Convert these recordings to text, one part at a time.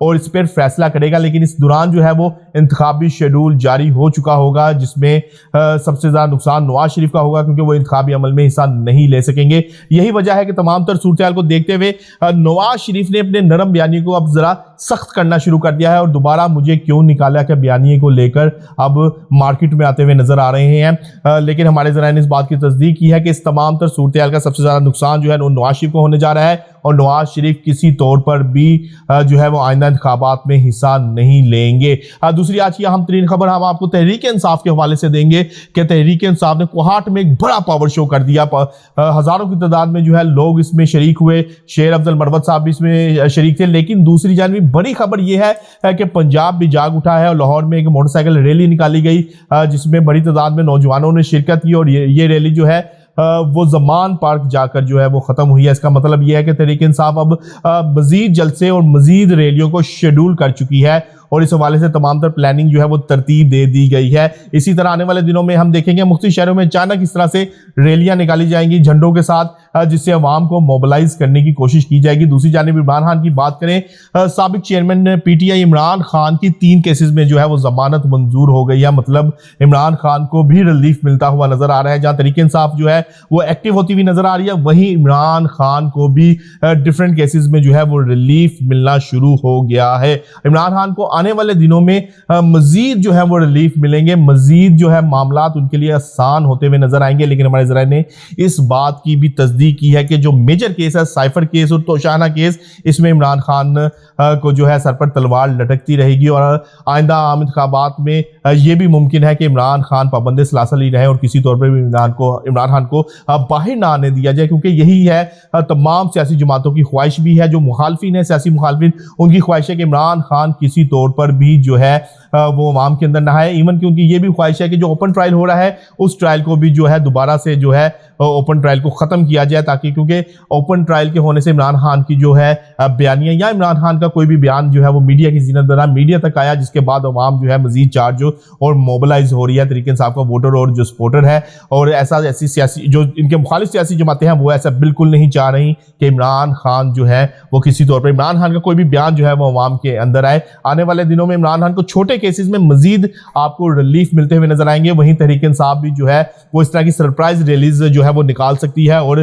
اور اس پر فیصلہ کرے گا، لیکن اس دوران جو ہے وہ انتخابی شیڈول جاری ہو چکا ہوگا، جس میں سب سے زیادہ نقصان نواز شریف کا ہوگا کیونکہ وہ انتخابی عمل میں حصہ نہیں لے سکیں گے۔ یہی وجہ ہے کہ تمام تر صورتحال کو دیکھتے ہوئے نواز شریف نے اپنے نرم بیانیے کو اب ذرا سخت کرنا شروع کر دیا ہے، اور دوبارہ مجھے کیوں نکالا کہ بیانیے کو لے کر اب مارکیٹ میں آتے ہوئے نظر آ رہے ہیں۔ لیکن ہمارے ذرائع نے اس بات کی تصدیق کی ہے کہ اس تمام تر صورتحال کا سب سے زیادہ نقصان جو ہے وہ نواز شریف کو ہونے جا رہا ہے، اور نواز شریف کسی طور پر بھی جو ہے وہ آئندہ انتخابات میں حصہ نہیں لیں گے۔ دوسری آج کی اہم ترین خبر ہم آپ کو تحریک انصاف کے حوالے سے دیں گے کہ تحریک انصاف نے کوہاٹ میں ایک بڑا پاور شو کر دیا، ہزاروں کی تعداد میں جو ہے لوگ اس میں شریک ہوئے، شیر افضل مروت صاحب بھی اس میں شریک تھے۔ لیکن دوسری جانب بڑی خبر یہ ہے کہ پنجاب بھی جاگ اٹھا ہے، اور لاہور میں ایک موٹر سائیکل ریلی نکالی گئی جس میں بڑی تعداد میں نوجوانوں نے شرکت کی، اور یہ ریلی جو ہے وہ زمان پارک جا کر جو ہے وہ ختم ہوئی ہے۔ اس کا مطلب یہ ہے کہ تحریک انصاف اب مزید جلسے اور مزید ریلیوں کو شیڈول کر چکی ہے، اور اس حوالے سے تمام تر پلاننگ جو ہے وہ ترتیب دے دی گئی ہے۔ اسی طرح آنے والے دنوں میں ہم دیکھیں گے مختلف شہروں میں اچانک اس طرح سے ریلیاں نکالی جائیں گی جھنڈوں کے ساتھ، جس سے عوام کو موبلائز کرنے کی کوشش کی جائے گی۔ دوسری جانب عمران خان کی بات کریں، سابق chairman P T I Imran Khan کی 3 کیسز میں جو ہے وہ ضمانت منظور ہو گئی ہے، مطلب عمران خان کو بھی ریلیف ملتا ہوا نظر آ رہا ہے۔ جہاں تحریک انصاف جو ہے وہ ایکٹیو ہوتی ہوئی نظر آ رہی ہے، وہیں عمران خان کو بھی ڈیفرنٹ کیسز میں جو ہے وہ ریلیف ملنا شروع ہو گیا ہے۔ عمران خان کو آنے والے دنوں میں مزید جو ہے وہ ریلیف ملیں گے، مزید جو ہے معاملات ان کے لیے آسان ہوتے ہوئے نظر آئیں گے۔ لیکن ہمارے ذرائع نے اس بات کی بھی تصدیق کی ہے کہ جو میجر کیس ہے، سائفر کیس اور توشانہ کیس، اس میں عمران خان کو جو ہے سر پر تلوار لٹکتی رہے گی، اور آئندہ عام انتخابات میں یہ بھی ممکن ہے کہ عمران خان پابند ثلاثہ ہی رہے اور کسی طور پر بھی عمران خان کو باہر نہ آنے دیا جائے، کیونکہ یہی ہے تمام سیاسی جماعتوں کی خواہش بھی ہے۔ جو مخالفین ہیں، سیاسی مخالفین، ان کی خواہش ہے کہ عمران خان کسی طور پر بھی جو ہے وہ عوام کے اندر نہ آئے، ایون کہ ان کی یہ بھی خواہش ہے کہ جو اوپن ٹرائل ہو رہا ہے اس ٹرائل کو بھی جو ہے دوبارہ سے جو ہے اوپن ٹرائل کو ختم کیا جائے، تاکہ کیونکہ اوپن ٹرائل کے ہونے سے عمران خان کی جو ہے بیانیہ یا عمران خان کا کوئی بھی بیان جو ہے وہ میڈیا کی زینت بنا میڈیا تک آیا، جس کے بعد عوام جو ہے مزید چارج اور موبلائز ہو رہی ہے تحریک انصاف کا ووٹر اور جو سپورٹر ہے، اور ایسی سیاسی جو ان کے مخالف سیاسی جماعتیں ہیں وہ ایسا بالکل نہیں چاہ رہی کہ عمران خان جو ہے وہ کسی طور پر عمران خان کا کوئی بھی بیان جو ہے وہ عوام کے اندر آئے۔ آنے والے دنوں میں عمران خان کو چھوٹے کیسز میں مزید آپ کو ریلیف ملتے ہوئے نظر آئیں گے، وہیں تحریک انصاف بھی جو ہے وہ اس طرح کی سرپرائز ریلیز جو ہے وہ نکال سکتی ہے، اور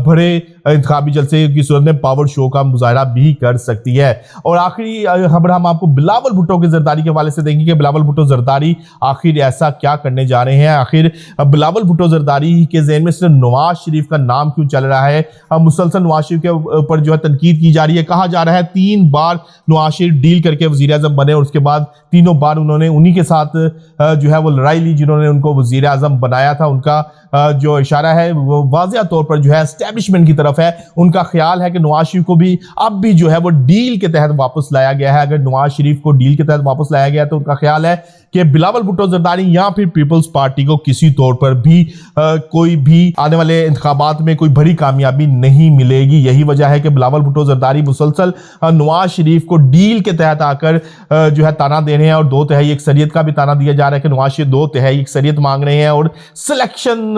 بڑے انتخابی جلسے کی صورت میں پاور شو کا مظاہرہ بھی کر سکتی ہے۔ اور آخری خبر ہم آپ کو بلاول بھٹو کے زرداری کے حوالے سے دیں گے کہ بلاول بھٹو زرداری آخر ایسا کیا کرنے جا رہے ہیں۔ آخر بلاول بھٹو زرداری کے ذہن میں صرف نواز شریف کا نام کیوں چل رہا ہے؟ مسلسل نواز شریف کے اوپر جو ہے تنقید کی جا رہی ہے، کہا جا رہا ہے 3 بار نواز شریف ڈیل کر کے وزیر اعظم بنے، اور اس کے بعد تینوں بار انہوں نے انہی کے ساتھ جو ہے وہ لڑائی لی جنہوں نے ان کو وزیر اعظم بنایا تھا۔ ان کا جو اشارہ ہے وہ واضح طور پر جو ہے اسٹیبلشمنٹ کی طرف ہے۔ ان کا خیال ہے کہ نواز شریف کو بھی اب بھی جو ہے وہ ڈیل کے تحت واپس لایا گیا ہے۔ اگر نواز شریف کو ڈیل کے تحت واپس لایا گیا تو ان کا خیال ہے کہ بلاول بھٹو زرداری یا پھر پیپلز پارٹی کو کسی طور پر بھی کوئی بھی آنے والے انتخابات میں کوئی بڑی کامیابی نہیں ملے گی۔ یہی وجہ ہے کہ بلاول بھٹو زرداری مسلسل نواز شریف کو ڈیل کے تحت آ کر جو ہے تانا دے رہے ہیں، اور 2 تہائی اکثریت کا بھی تانا دیا جا رہا ہے کہ نواز شریف 2 تہائی اکثریت مانگ رہے ہیں اور سلیکشن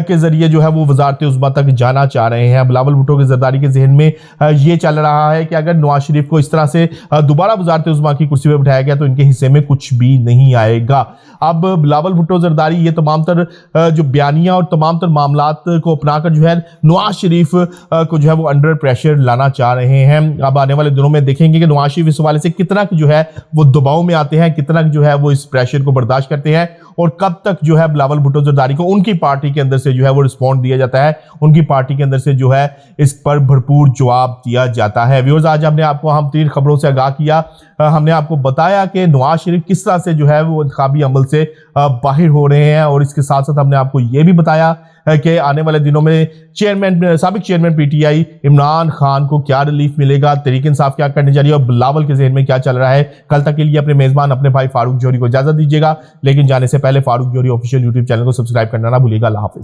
کے ذریعے جو ہے وہ وزارت عظمیٰ تک جانا چاہ رہے ہیں۔ بلاول بھٹو کے زرداری کے ذہن میں یہ چل رہا ہے کہ اگر نواز شریف کو اس طرح سے دوبارہ وزارت عظمیٰ کی کرسی پہ بٹھایا گیا تو ان کے حصے میں کچھ بھی نہیں آئے گا۔ اب بلاول بھٹو زرداری یہ تمام تر جو بیانیہ اور تمام تر معاملات کو اپنا کر جو ہے نواز شریف کو جو ہے وہ انڈر پریشر لانا چاہ رہے ہیں۔ اب آنے والے دنوں میں دیکھیں گے کہ نواز شریف اس حوالے سے کتنا جو ہے وہ دباؤ میں آتے ہیں، کتنا جو ہے وہ اس پریشر کو برداشت کرتے ہیں، اور کب تک جو ہے بلاول بھٹو زرداری کو ان کی پارٹی کے اندر سے جو ہے وہ رسپونڈ دیا جاتا ہے، ان کی پارٹی کے اندر سے جو ہے اس پر بھرپور جواب دیا جاتا ہے۔ ویورز، آج ہم نے آپ کو اہم ترین خبروں سے آگاہ کیا، ہم نے آپ کو بتایا کہ نواز شریف کس طرح سے جو ہے وہ انتخابی عمل سے باہر ہو رہے ہیں، اور اس کے ساتھ ساتھ ہم نے آپ کو یہ بھی بتایا کہ آنے والے دنوں میں سابق chairman P T I Imran Khan کو کیا ریلیف ملے گا، تحریک انصاف کیا کرنے جا رہی ہے، اور بلاول کے ذہن میں کیا چل رہا ہے۔ کل تک کے لیے اپنے میزبان اپنے بھائی فاروق جوہری کو اجازت دیجیے گا، لیکن جانے سے پہلے فاروق جوہری آفیشیل یوٹیوب چینل کو سبسکرائب کرنا نہ بھولیے گا۔ اللہ حافظ۔